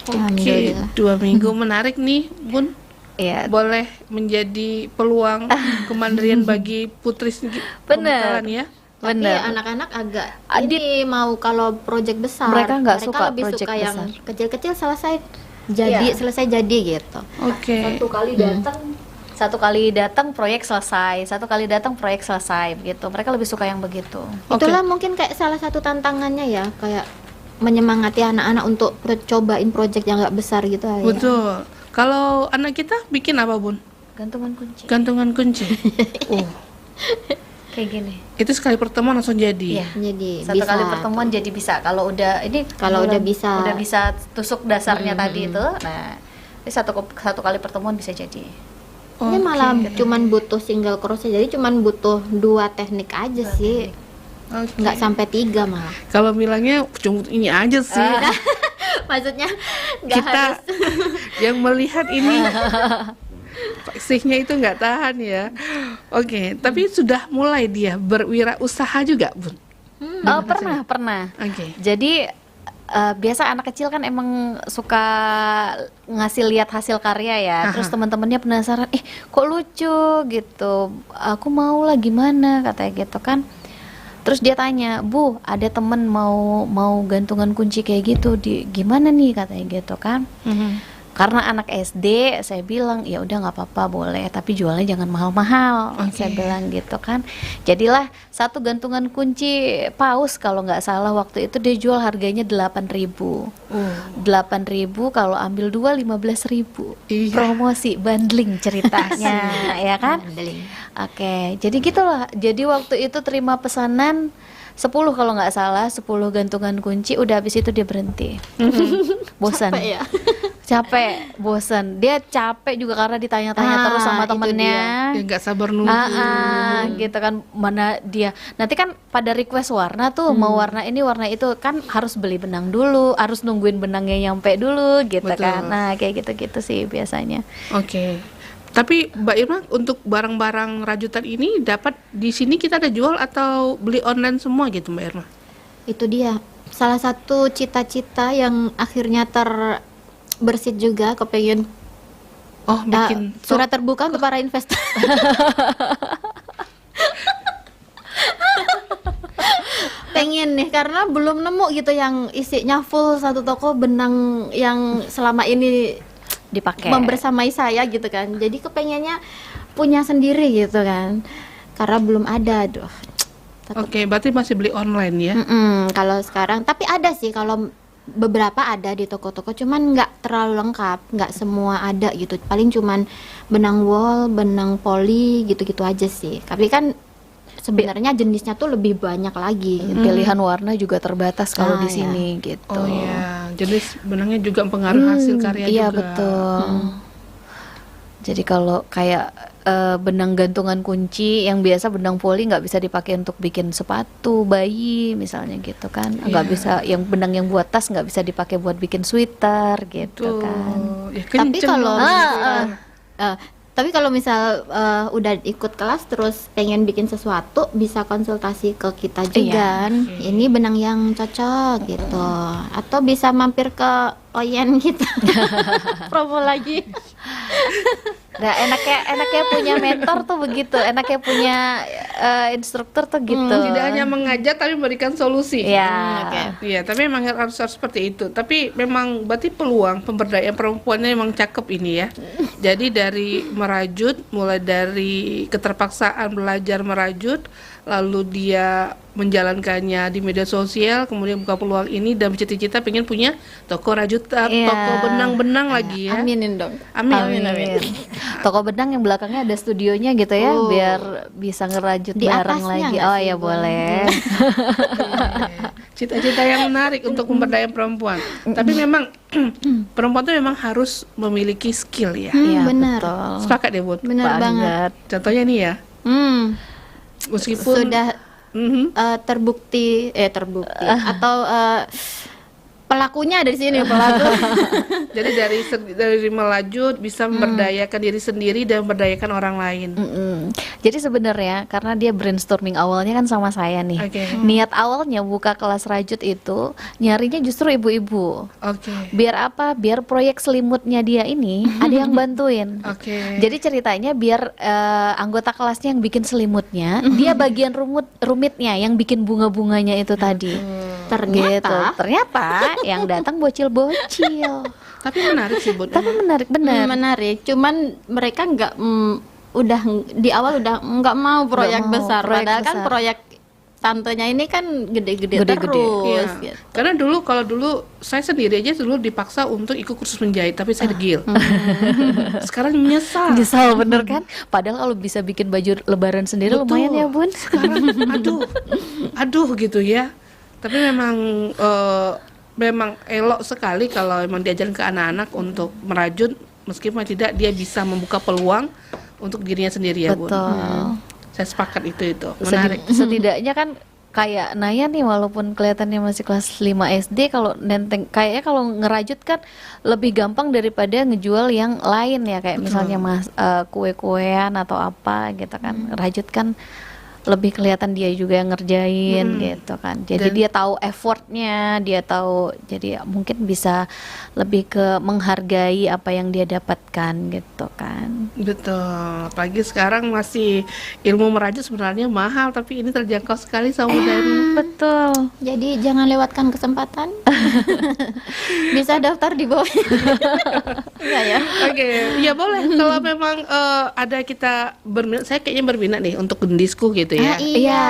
Oke, Alhamdulillah. 2 minggu menarik nih, Bun. Iya. Boleh menjadi peluang kemandirian bagi putri pembekalan ya. Tapi Bener. anak-anak agak Adit- ini mau kalau project besar. Mereka nggak suka lebih project suka yang besar. kecil-kecil selesai jadi gitu. Oke. Satu kali datang proyek selesai, satu kali datang proyek selesai begitu. Mereka lebih suka yang begitu. Oke. Itulah mungkin kayak salah satu tantangannya ya, kayak menyemangati anak-anak untuk cobain project yang nggak besar gitu ya. Betul. Kalau anak kita bikin apa, Bun? Gantungan kunci. Gantungan kunci. Oh, Kayak gini. itu sekali pertemuan langsung jadi. Iya. Jadi Satu bisa kali pertemuan jadi bisa. Kalau udah ini Kalau udah bisa. tusuk dasarnya tadi itu. Nah, ini satu kali pertemuan bisa jadi. Ini malah cuman butuh single crochet, jadi cuman butuh 2 teknik aja sih, Oke. nggak sampai 3 malah. Kalau bilangnya cuma ini aja sih. Maksudnya nggak Kita harus. yang melihat ini sihnya itu nggak tahan ya. Oke, tapi sudah mulai dia berwirausaha juga, Bun. Oh, pernah. Oke. Jadi biasa anak kecil kan emang suka ngasih lihat hasil karya ya. Aha. Terus teman-temannya penasaran, kok lucu gitu. Aku mau lah gimana katanya gitu kan. Terus dia tanya, Bu, ada temen mau gantungan kunci kayak gitu, gimana nih katanya gitu kan. Karena anak SD, saya bilang ya udah nggak apa-apa boleh, tapi jualnya jangan mahal-mahal. Oke. Saya bilang gitu kan. Jadilah satu gantungan kunci paus kalau nggak salah waktu itu dia jual harganya 8.000. 8.000 kalau ambil 2 15.000. Iya. Promosi bundling ceritanya, ya kan? Bundling. Oke, jadi gitulah. Jadi waktu itu terima pesanan 10 kalau nggak salah, 10 gantungan kunci, udah habis itu dia berhenti. Bosan. Capek ya? Capek, bosan. Dia capek juga karena ditanya-tanya terus sama itu temennya. Ya nggak sabar nunggu. Gitu kan, mana dia. Nanti kan pada request warna tuh, mau warna ini, warna itu, kan harus beli benang dulu, harus nungguin benangnya nyampe dulu gitu. Betul. Kan. Nah, kayak gitu-gitu sih biasanya. Oke. Tapi Mbak Irma, untuk barang-barang rajutan ini dapat di sini kita ada jual atau beli online semua gitu, Mbak Irma? Itu dia salah satu cita-cita yang akhirnya terbersit juga, kepengen Oh, bikin surat terbuka untuk para investor. Pengen nih karena belum nemu gitu yang isinya full satu toko benang yang selama ini Dipakai. membersamai saya gitu kan. Jadi kepengennya punya sendiri gitu kan. Karena belum ada, aduh. Takut. Oke, berarti masih beli online ya? Kalau sekarang, tapi ada sih kalau beberapa ada di toko-toko, cuman nggak terlalu lengkap, nggak semua ada gitu. Paling cuman benang wool, benang poli gitu-gitu aja sih. Tapi kan sebenarnya jenisnya tuh lebih banyak lagi. Pilihan warna juga terbatas kalau di ya. sini gitu. Oh ya, jenis benangnya juga pengaruh hasil karya Iya juga. betul. Jadi kalau kayak benang gantungan kunci yang biasa benang poli nggak bisa dipakai untuk bikin sepatu bayi misalnya gitu kan, nggak Iya. bisa yang benang yang buat tas nggak bisa dipakai buat bikin sweater gitu Tuh, kan. ya Tapi kenceng kalau loh. misalnya, Tapi kalau misal udah ikut kelas terus pengen bikin sesuatu, bisa konsultasi ke kita juga. Ini benang yang cocok gitu. Atau bisa mampir ke Oyen kita. Promo lagi. Nah, enaknya punya mentor tuh begitu, enaknya punya instruktur tuh gitu. Tidak hanya mengajar tapi memberikan solusi. Iya. Iya, tapi memang harus seperti itu. Tapi memang berarti peluang pemberdayaan perempuannya memang cakep ini ya. Jadi dari merajut, mulai dari keterpaksaan belajar merajut, lalu dia menjalankannya di media sosial, kemudian buka peluang ini dan bercita-cita pengen punya toko rajutan, toko benang-benang lagi ya. Aminin dong. Amin. Toko benang yang belakangnya ada studionya gitu ya, biar bisa ngerajut Di barang atasnya lagi. nggak Oh sih, ya Bun? boleh. Cita-cita yang menarik untuk pemberdayaan perempuan. Tapi memang perempuan itu memang harus memiliki skill ya. Iya, benar. betul. Sepakat ya, Bun? Benar banget. Contohnya nih ya. Meskipun Sudah terbukti atau pelakunya dari sini pelaku. jadi dari melajut bisa memberdayakan diri sendiri dan memberdayakan orang lain. Jadi sebenarnya karena dia brainstorming awalnya kan sama saya nih. Oke. Niat awalnya buka kelas rajut itu nyarinya justru ibu-ibu. Oke. Biar apa? Biar proyek selimutnya dia ini ada yang bantuin. Oke. Jadi ceritanya biar anggota kelasnya yang bikin selimutnya, dia bagian rumitnya yang bikin bunga-bunganya itu tadi. Ternyata yang datang bocil-bocil. Tapi menarik sih, Bun. Tapi menarik benar. Menarik. Cuman mereka nggak udah di awal udah nggak mau proyek mau besar. proyek Padahal kan besar. proyek tantenya ini kan gede-gede Gede-gede. terus. Iya. Gitu. Karena kalau dulu saya sendiri aja dulu dipaksa untuk ikut kursus menjahit, tapi saya degil. Sekarang menyesal. Nyesal bener kan? Padahal kalau bisa bikin baju lebaran sendiri Betul. lumayan ya Bun. Sekarang aduh gitu ya. Tapi memang elok sekali kalau memang diajarin ke anak-anak untuk merajut, meskipun tidak dia bisa membuka peluang untuk dirinya sendiri ya, Bun. Betul. Saya sepakat itu menarik. Setidaknya kan kayak Naya nih walaupun kelihatannya masih kelas 5 SD, kalau nenteng kayaknya kalau ngerajut kan lebih gampang daripada ngejual yang lain ya, kayak misalnya kue-kuean atau apa gitu kan. Rajut kan lebih kelihatan dia juga yang ngerjain gitu kan. Jadi dia tahu effortnya, dia tahu, jadi mungkin bisa lebih ke menghargai apa yang dia dapatkan gitu kan. Betul. Apalagi sekarang masih ilmu merajut sebenarnya mahal, tapi ini terjangkau sekali sama dari. Betul. Jadi jangan lewatkan kesempatan. Bisa daftar di bawah. Enggak ya? Oke, ya boleh. Kalau memang ada kita berminat, saya kayaknya berminat nih untuk gendisku gitu ya. Iya.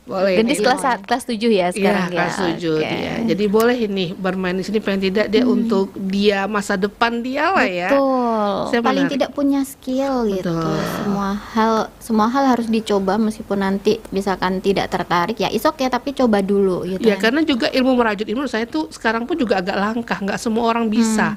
Boleh. Gendis kelas 7 ya sekarang ya. Kelas 7 Oke. dia. Jadi boleh ini bermain di sini, paling tidak dia untuk dia masa depan dia lah ya. Betul. Saya Paling menarik. tidak punya skill gitu. Semua hal harus dicoba, meskipun nanti misalkan tidak tertarik ya is okay, tapi coba dulu gitu. Ya karena juga ilmu merajut ini menurut saya tuh sekarang pun juga agak langka, nggak semua orang bisa.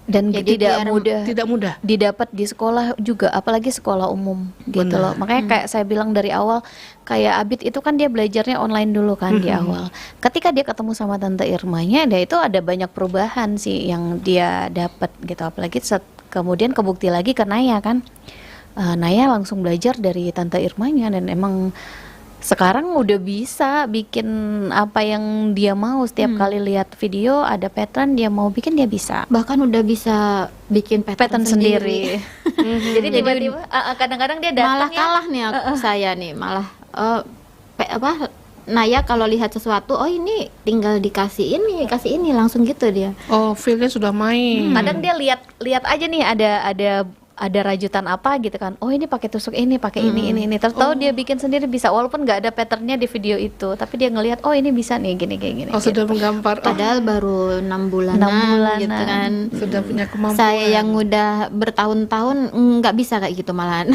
Dan Jadi tidak mudah Tidak mudah. didapat di sekolah juga, apalagi sekolah umum gitu Benar. loh. Makanya kayak saya bilang dari awal, kayak Abid itu kan dia belajarnya online dulu kan di awal. Ketika dia ketemu sama Tante Irmanya, dia itu ada banyak perubahan sih yang dia dapat gitu. Apalagi kemudian kebukti lagi ke Naya kan. Naya langsung belajar dari Tante Irmanya dan emang sekarang udah bisa bikin apa yang dia mau. Setiap kali lihat video ada pattern dia mau bikin, dia bisa. Bahkan udah bisa bikin pattern sendiri. Jadi tiba-tiba kadang-kadang dia datang Malah kalah nih saya nih, malah Naya kalau lihat sesuatu, oh ini tinggal dikasih ini, kasih ini, langsung gitu dia. Oh, feel-nya sudah main. Kadang dia lihat aja nih ada rajutan apa gitu kan. Oh ini pakai tusuk ini, pakai ini. Terus tahu dia bikin sendiri bisa, walaupun nggak ada patternnya di video itu, tapi dia ngelihat oh ini bisa nih gini kayak gini. Oh, sudah menggambar. Padahal baru 6 bulanan, 6 bulanan. gitu kan. Sudah punya kemampuan. Saya yang udah bertahun-tahun nggak bisa kayak gitu malahan.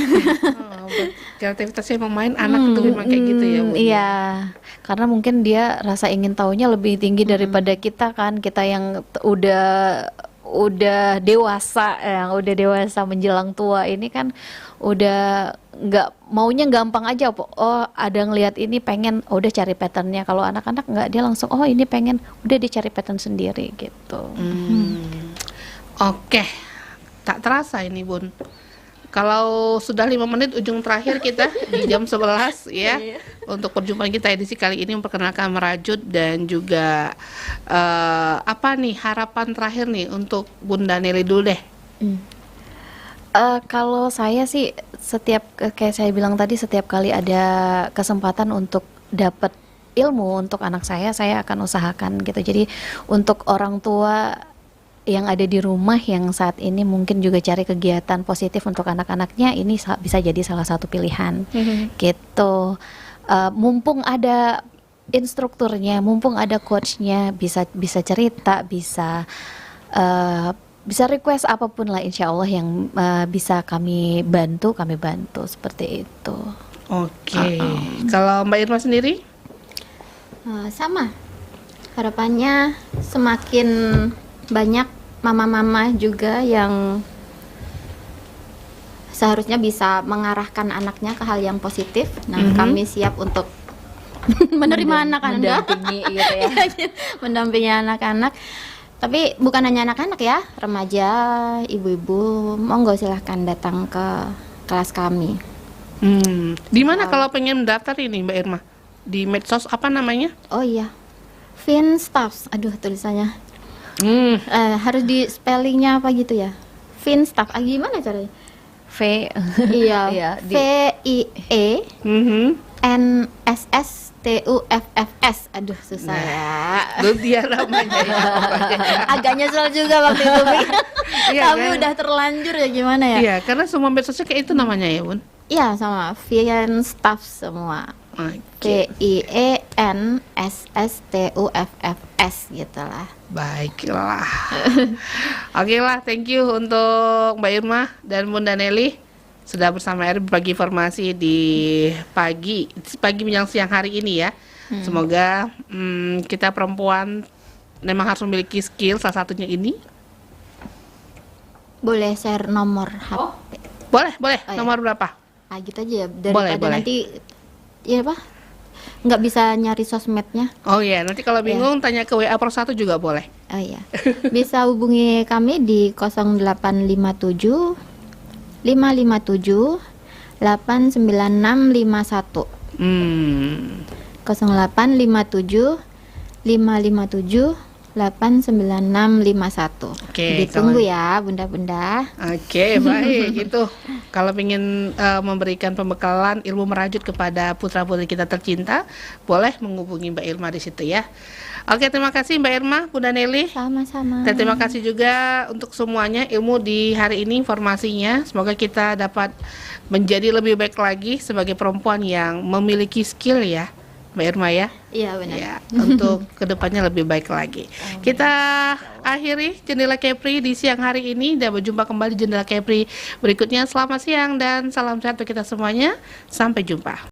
Kreativitasnya memang main anak itu memang kayak gitu ya, Bu. Iya, karena mungkin dia rasa ingin tahunya lebih tinggi daripada kita kan. Kita yang udah dewasa, yang udah dewasa menjelang tua ini kan udah nggak maunya gampang aja. Oh ada ngelihat ini pengen, udah cari patternnya. Kalau anak-anak nggak, dia langsung oh ini pengen, udah dia cari pattern sendiri gitu. Oke. Tak terasa ini Bun. Kalau sudah 5 menit ujung terakhir kita di jam 11 ya. Untuk perjumpaan kita edisi kali ini memperkenalkan merajut dan juga apa nih harapan terakhir nih untuk Bunda Nelly dulu deh. Kalau saya sih kayak saya bilang tadi, setiap kali ada kesempatan untuk dapat ilmu untuk anak saya akan usahakan gitu. Jadi untuk orang tua yang ada di rumah yang saat ini mungkin juga cari kegiatan positif untuk anak-anaknya, ini bisa jadi salah satu pilihan gitu. Mumpung ada instrukturnya, mumpung ada coachnya, bisa cerita, bisa request apapun lah, insya Allah yang bisa kami bantu seperti itu. Oke. Kalau Mbak Irma sendiri? Sama, harapannya semakin banyak mama-mama juga yang seharusnya bisa mengarahkan anaknya ke hal yang positif. Nah, kami siap untuk menerima anak-anak, mendampingi gitu ya. mendampingi anak-anak. Tapi bukan hanya anak-anak ya, remaja, ibu-ibu, monggo silahkan datang ke kelas kami. Di mana kalau pengen mendaftar ini Mbak Irma? Di medsos apa namanya? Oh iya, Finstaff. Aduh, tulisannya harus di spellingnya apa gitu ya? Finstaff. Gimana caranya? Iya, V I E N S S T U F F S. Aduh, susah ya. Itu dia namanya ya. Agak nyesel juga waktu itu. Iya, Tapi kan? udah terlanjur ya, gimana ya? Iya, karena semua medsosnya kayak itu namanya ya Bun. Iya, sama Finstaff semua. Oke. Finstaffs gitulah. Baiklah. Oke lah, thank you untuk Mbak Irma dan Bunda Nelly sudah bersama RI berbagi informasi di pagi menjelang siang hari ini ya. Semoga kita perempuan memang harus memiliki skill, salah satunya ini. Boleh share nomor HP? Boleh. Oh, ya. Nomor berapa? Gitu aja ya, daripada Boleh. nanti ya apa? Nggak bisa nyari sosmednya. Oh iya, nanti kalau bingung tanya ke WA Pro 1 juga boleh. Oh iya. Bisa hubungi kami di 0857 557 89651. 0857 557 89651. Oke, Ditunggu ya bunda-bunda. Oke, baik. Itu kalau ingin memberikan pembekalan ilmu merajut kepada putra-putri kita tercinta, boleh menghubungi Mbak Irma di situ ya. Oke, terima kasih Mbak Irma, Bunda Nelly. Sama-sama. Dan terima kasih juga untuk semuanya ilmu di hari ini, informasinya. Semoga kita dapat menjadi lebih baik lagi sebagai perempuan yang memiliki skill ya, Mbak Irma ya. Iya benar. Ya, untuk kedepannya lebih baik lagi. Kita akhiri Jendela Kepri di siang hari ini dan berjumpa kembali Jendela Kepri berikutnya. Selamat siang dan salam sehat untuk kita semuanya. Sampai jumpa.